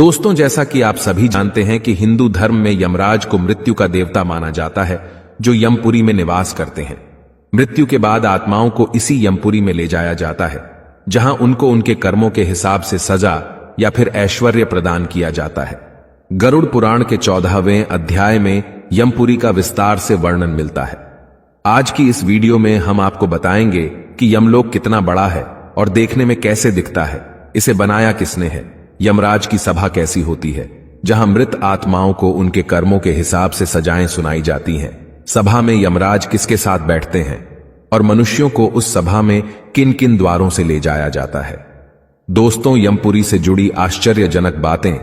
दोस्तों, जैसा कि आप सभी जानते हैं कि हिंदू धर्म में यमराज को मृत्यु का देवता माना जाता है, जो यमपुरी में निवास करते हैं। मृत्यु के बाद आत्माओं को इसी यमपुरी में ले जाया जाता है, जहां उनको उनके कर्मों के हिसाब से सजा या फिर ऐश्वर्य प्रदान किया जाता है। गरुड़ पुराण के 14वें अध्याय में यमपुरी का विस्तार से वर्णन मिलता है। आज की इस वीडियो में हम आपको बताएंगे कि यमलोक कितना बड़ा है और देखने में कैसे दिखता है, इसे बनाया किसने है, यमराज की सभा कैसी होती है, जहां मृत आत्माओं को उनके कर्मों के हिसाब से सजाएं सुनाई जाती हैं। सभा में यमराज किसके साथ बैठते हैं और मनुष्यों को उस सभा में किन किन द्वारों से ले जाया जाता है। दोस्तों, यमपुरी से जुड़ी आश्चर्यजनक बातें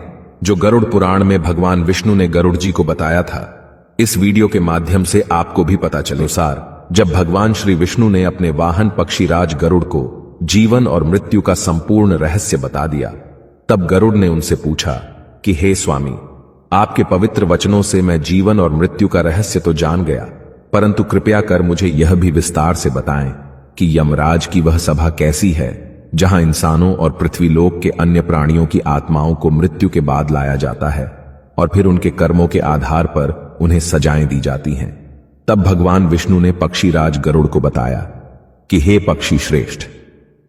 जो गरुड़ पुराण में भगवान विष्णु ने गरुड़ जी को बताया था, इस वीडियो के माध्यम से आपको भी पता चले। जब भगवान श्री विष्णु ने अपने वाहन पक्षीराज गरुड़ को जीवन और मृत्यु का संपूर्ण रहस्य बता दिया, तब गरुड़ ने उनसे पूछा कि हे स्वामी, आपके पवित्र वचनों से मैं जीवन और मृत्यु का रहस्य तो जान गया, परंतु कृपया कर मुझे यह भी विस्तार से बताएं कि यमराज की वह सभा कैसी है, जहां इंसानों और पृथ्वीलोक के अन्य प्राणियों की आत्माओं को मृत्यु के बाद लाया जाता है और फिर उनके कर्मों के आधार पर उन्हें सजाएं दी जाती हैं। तब भगवान विष्णु ने पक्षीराज गरुड़ को बताया कि हे पक्षी श्रेष्ठ,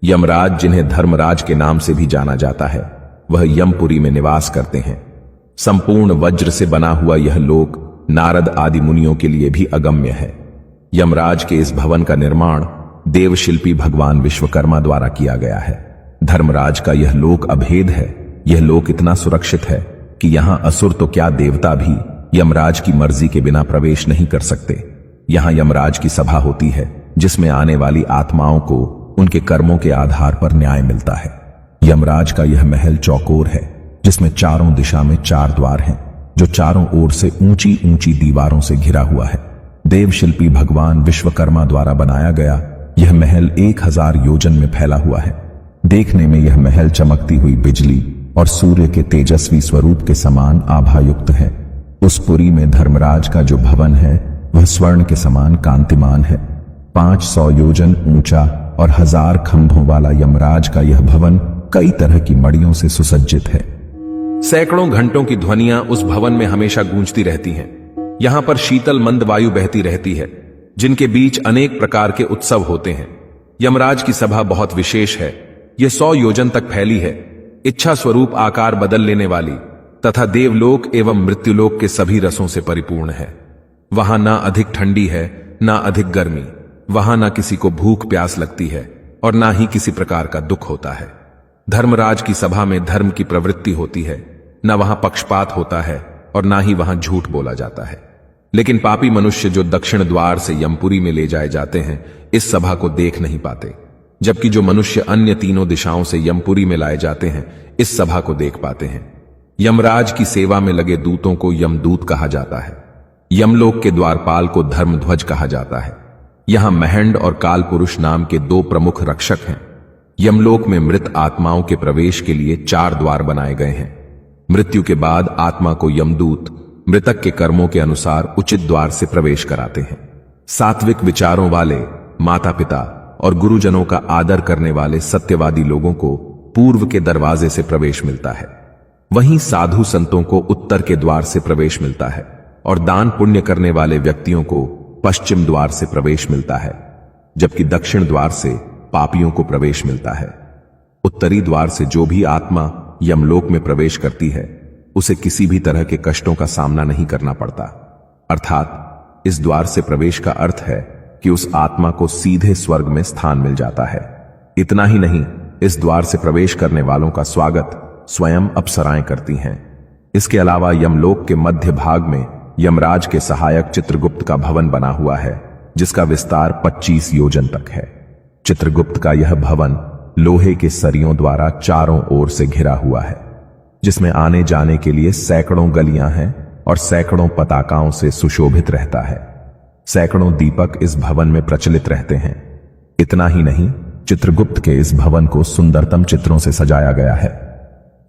यमराज, जिन्हें धर्मराज के नाम से भी जाना जाता है, वह यमपुरी में निवास करते हैं। संपूर्ण वज्र से बना हुआ यह लोक नारद आदि मुनियों के लिए भी अगम्य है। यमराज के इस भवन का निर्माण देवशिल्पी भगवान विश्वकर्मा द्वारा किया गया है। धर्मराज का यह लोक अभेद है। यह लोक इतना सुरक्षित है कि यहां असुर तो क्या, देवता भी यमराज की मर्जी के बिना प्रवेश नहीं कर सकते। यहां यमराज की सभा होती है, जिसमें आने वाली आत्माओं को उनके कर्मों के आधार पर न्याय मिलता है। यमराज का यह महल चौकोर है, जिसमें चारों दिशा में 4 द्वार हैं, जो चारों ओर से ऊंची ऊंची दीवारों से घिरा हुआ है। देवशिल्पी भगवान विश्वकर्मा द्वारा बनाया गया यह महल 1000 योजन में फैला हुआ है। देखने में यह महल चमकती हुई बिजली और सूर्य के तेजस्वी स्वरूप के समान आभायुक्त है। उस पुरी में धर्मराज का जो भवन है, वह स्वर्ण के समान कांतिमान है। 500 योजन ऊंचा और 1000 खंभों वाला यमराज का यह भवन कई तरह की मड़ियों से सुसज्जित है। सैकड़ों घंटों की ध्वनियां उस भवन में हमेशा गूंजती रहती हैं। यहां पर शीतल मंद वायु बहती रहती है, जिनके बीच अनेक प्रकार के उत्सव होते हैं। यमराज की सभा बहुत विशेष है। यह 100 योजन तक फैली है, इच्छा स्वरूप आकार बदल लेने वाली तथा देवलोक एवं मृत्युलोक के सभी रसों से परिपूर्ण है। वहां ना अधिक ठंडी है, ना अधिक गर्मी। वहां ना किसी को भूख प्यास लगती है और ना ही किसी प्रकार का दुख होता है। धर्मराज की सभा में धर्म की प्रवृत्ति होती है। न वहां पक्षपात होता है और ना ही वहां झूठ बोला जाता है। लेकिन पापी मनुष्य जो दक्षिण द्वार से यमपुरी में ले जाए जाते हैं, इस सभा को देख नहीं पाते, जबकि जो मनुष्य अन्य तीनों दिशाओं से यमपुरी में लाए जाते हैं, इस सभा को देख पाते हैं। यमराज की सेवा में लगे दूतों को यमदूत कहा जाता है। यमलोक के द्वारपाल को धर्मध्वज कहा जाता है। यहां महंड और कालपुरुष नाम के 2 प्रमुख रक्षक हैं। यमलोक में मृत आत्माओं के प्रवेश के लिए 4 द्वार बनाए गए हैं। मृत्यु के बाद आत्मा को यमदूत मृतक के कर्मों के अनुसार उचित द्वार से प्रवेश कराते हैं। सात्विक विचारों वाले माता पिता और गुरुजनों का आदर करने वाले सत्यवादी लोगों को पूर्व के दरवाजे से प्रवेश मिलता है। वहीं साधु संतों को उत्तर के द्वार से प्रवेश मिलता है और दान पुण्य करने वाले व्यक्तियों को पश्चिम द्वार से प्रवेश मिलता है, जबकि दक्षिण द्वार से पापियों को प्रवेश मिलता है। उत्तरी द्वार से जो भी आत्मा यमलोक में प्रवेश करती है, उसे किसी भी तरह के कष्टों का सामना नहीं करना पड़ता। अर्थात इस द्वार से प्रवेश का अर्थ है कि उस आत्मा को सीधे स्वर्ग में स्थान मिल जाता है। इतना ही नहीं, इस द्वार से प्रवेश करने वालों का स्वागत स्वयं अप्सराएं करती हैं। इसके अलावा यमलोक के मध्य भाग में यमराज के सहायक चित्रगुप्त का भवन बना हुआ है, जिसका विस्तार 25 योजन तक है। चित्रगुप्त का यह भवन लोहे के सरियों द्वारा चारों ओर से घिरा हुआ है, जिसमें आने जाने के लिए सैकड़ों गलियां हैं और सैकड़ों पताकाओं से सुशोभित रहता है। सैकड़ों दीपक इस भवन में प्रचलित रहते हैं। इतना ही नहीं, चित्रगुप्त के इस भवन को सुंदरतम चित्रों से सजाया गया है।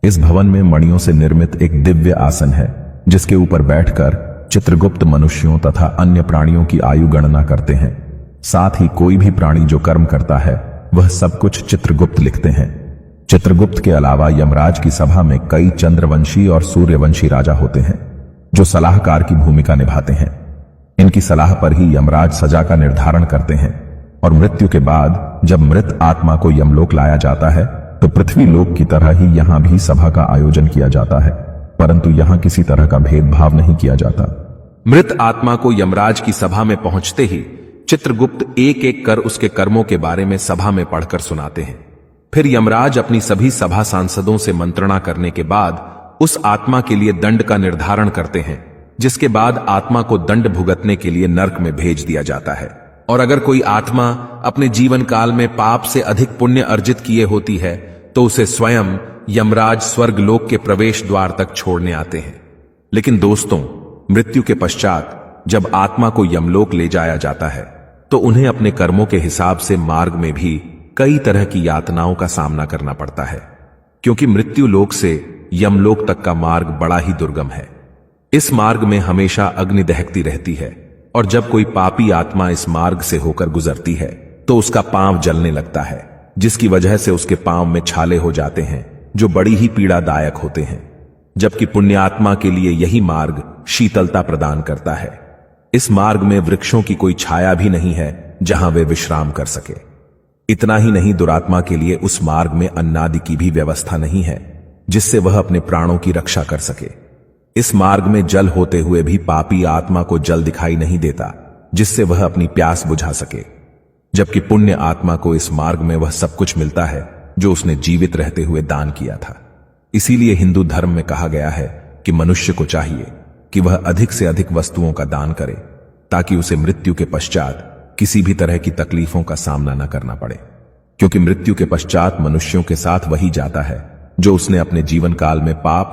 इस भवन में मणियों से निर्मित एक दिव्य आसन है, जिसके ऊपर बैठकर चित्रगुप्त मनुष्यों तथा अन्य प्राणियों की आयु गणना करते हैं। साथ ही कोई भी प्राणी जो कर्म करता है, वह सब कुछ चित्रगुप्त लिखते हैं। चित्रगुप्त के अलावा यमराज की सभा में कई चंद्रवंशी और सूर्यवंशी राजा होते हैं जो सलाहकार की भूमिका निभाते हैं। इनकी सलाह पर ही यमराज सजा का निर्धारण करते हैं और मृत्यु के बाद जब मृत आत्मा को यमलोक लाया जाता है तो पृथ्वी लोक की तरह ही यहां भी सभा का आयोजन किया जाता है, परंतु यहां किसी तरह का भेदभाव नहीं किया जाता। मृत आत्मा को यमराज की सभा में पहुंचते ही चित्रगुप्त एक एक कर उसके कर्मों के बारे में सभा में पढ़कर सुनाते हैं। फिर यमराज अपनी सभी सभा सांसदों से मंत्रणा करने के बाद उस आत्मा के लिए दंड का निर्धारण करते हैं, जिसके बाद आत्मा को दंड भुगतने के लिए नर्क में भेज दिया जाता है। और अगर कोई आत्मा अपने जीवन काल में पाप से अधिक पुण्य अर्जित किए होती है तो उसे स्वयं यमराज स्वर्ग लोक के प्रवेश द्वार तक छोड़ने आते हैं। लेकिन दोस्तों, मृत्यु के पश्चात जब आत्मा को यमलोक ले जाया जाता है तो उन्हें अपने कर्मों के हिसाब से मार्ग में भी कई तरह की यातनाओं का सामना करना पड़ता है, क्योंकि मृत्यु लोक से यमलोक तक का मार्ग बड़ा ही दुर्गम है। इस मार्ग में हमेशा अग्नि दहकती रहती है और जब कोई पापी आत्मा इस मार्ग से होकर गुजरती है तो उसका पांव जलने लगता है, जिसकी वजह से उसके पांव में छाले हो जाते हैं जो बड़ी ही पीड़ादायक होते हैं, जबकि पुण्यात्मा के लिए यही मार्ग शीतलता प्रदान करता है। इस मार्ग में वृक्षों की कोई छाया भी नहीं है जहां वे विश्राम कर सके। इतना ही नहीं, दुरात्मा के लिए उस मार्ग में अन्नादि की भी व्यवस्था नहीं है जिससे वह अपने प्राणों की रक्षा कर सके। इस मार्ग में जल होते हुए भी पापी आत्मा को जल दिखाई नहीं देता जिससे वह अपनी प्यास बुझा सके, जबकि पुण्य आत्मा को इस मार्ग में वह सब कुछ मिलता है जो उसने जीवित रहते हुए दान किया था। इसीलिए हिंदू धर्म में कहा गया है कि मनुष्य को चाहिए कि वह अधिक से अधिक वस्तुओं का दान करे ताकि उसे मृत्यु के पश्चात किसी भी तरह की तकलीफों का सामना न करना पड़े, क्योंकि मृत्यु के पश्चात मनुष्यों के साथ वही जाता है जो उसने अपने जीवन काल में पाप